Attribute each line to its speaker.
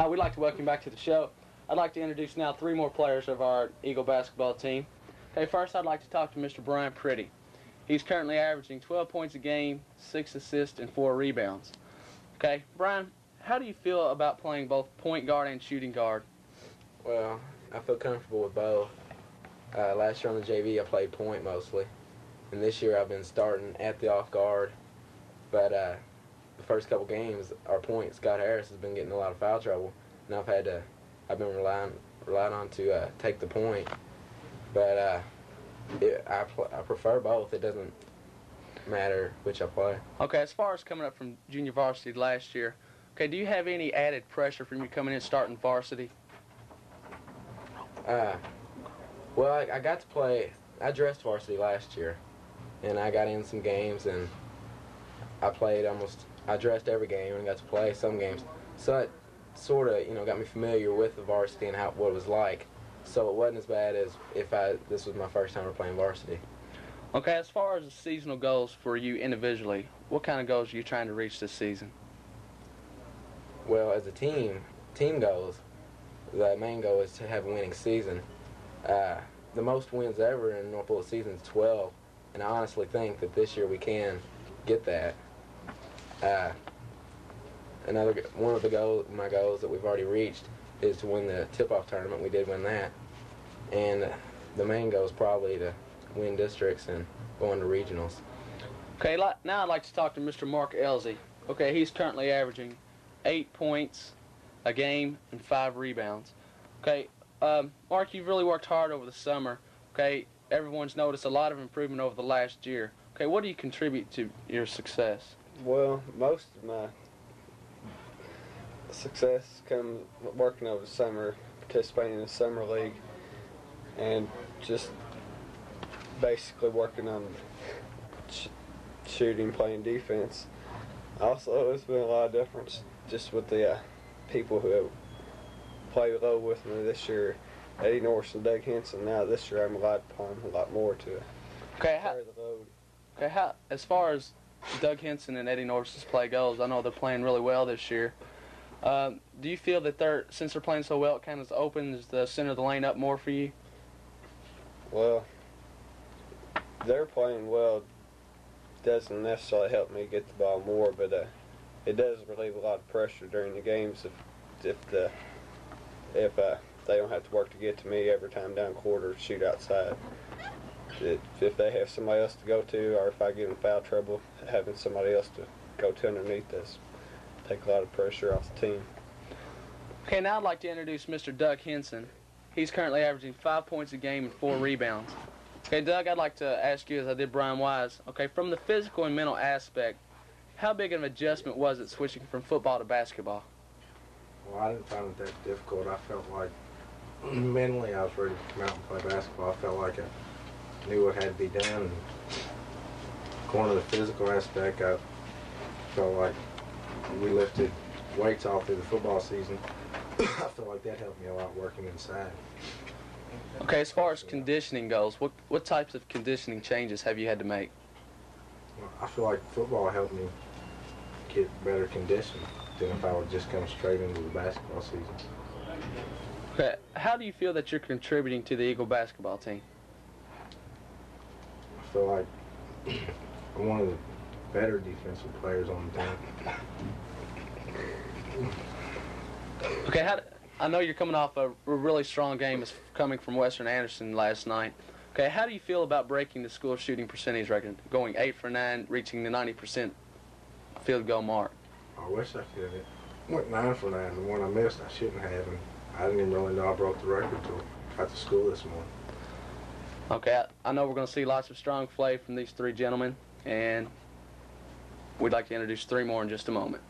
Speaker 1: We'd like to welcome you back to the show. I'd like to introduce now 3 more players of our Eagle basketball team. Okay, first I'd like to talk to Mr. Brian Priddy. He's currently averaging 12 points a game, 6 assists, and 4 rebounds. Okay, Brian, how do you feel about playing both point guard and shooting guard?
Speaker 2: Well, I feel comfortable with both. Last year on the JV I played point mostly, and this year I've been starting at the off guard. But the first couple games, our point, Scott Harris, has been getting a lot of foul trouble, and I've been relying on to take the point. But I prefer both. It doesn't matter which I play.
Speaker 1: Okay, as far as coming up from junior varsity last year, okay, do you have any added pressure from you coming in and starting varsity?
Speaker 2: Well, I got to play. I dressed varsity last year, and I got in some games, and I dressed every game and got to play some games. So it sort of, got me familiar with the varsity and what it was like. So it wasn't as bad as if this was my first time playing varsity.
Speaker 1: Okay, as far as the seasonal goals for you individually, what kind of goals are you trying to reach this season?
Speaker 2: Well, as a team goals, the main goal is to have a winning season. The most wins ever in North Bullitt season is 12, and I honestly think that this year we can get that. One of my goals that we've already reached is to win the tip-off tournament. We did win that, and the main goal is probably to win districts and go into regionals.
Speaker 1: Okay, now I'd like to talk to Mr. Mark Elzy. Okay, he's currently averaging 8 points a game and 5 rebounds. Okay, Mark, you've really worked hard over the summer. Okay, everyone's noticed a lot of improvement over the last year. Okay, what do you contribute to your success?
Speaker 3: Well, most of my success comes working over the summer, participating in the summer league, and just basically working on shooting, playing defense. Also, there's been a lot of difference just with the people who have played low with me this year. Eddie Norris and Doug Henson. Now this year I'm relied upon a lot more to carry the load.
Speaker 1: Okay, as far as Doug Henson and Eddie Norris's play goes, I know they're playing really well this year. Do you feel that since they're playing so well, it kind of opens the center of the lane up more for you?
Speaker 3: Well, they're playing well. Doesn't necessarily help me get the ball more, but it does relieve a lot of pressure during the games if they don't have to work to get to me every time down court or shoot outside. If they have somebody else to go to, or if I get in foul trouble, having somebody else to go to underneath us take a lot of pressure off the team.
Speaker 1: Okay, now I'd like to introduce Mr. Doug Henson. He's currently averaging 5 points a game and 4 rebounds. Okay, Doug, I'd like to ask you, as I did Brian Wise, okay, from the physical and mental aspect, how big of an adjustment was it switching from football to basketball?
Speaker 4: Well, I didn't find it that difficult. I felt like mentally I was ready to come out and play basketball. I felt like I knew what had to be done. And going to the physical aspect, I felt like we lifted weights all through the football season. I feel like that helped me a lot working inside.
Speaker 1: Okay, as far as conditioning goes, what types of conditioning changes have you had to make?
Speaker 4: Well, I feel like football helped me get better condition than if I would just come straight into the basketball season.
Speaker 1: Okay, how do you feel that you're contributing to the Eagle basketball team?
Speaker 4: I feel like I'm one of the better defensive players on the team.
Speaker 1: Okay, I know you're coming off a really strong game coming from Western Anderson last night. Okay, how do you feel about breaking the school shooting percentage record, going 8 for 9, reaching the 90% field goal mark?
Speaker 4: I wish I could have. Went 9 for 9. The one I missed, I shouldn't have, and I didn't even really know I broke the record until I got to school this morning.
Speaker 1: Okay, I know we're going to see lots of strong play from these 3 gentlemen, and we'd like to introduce 3 more in just a moment.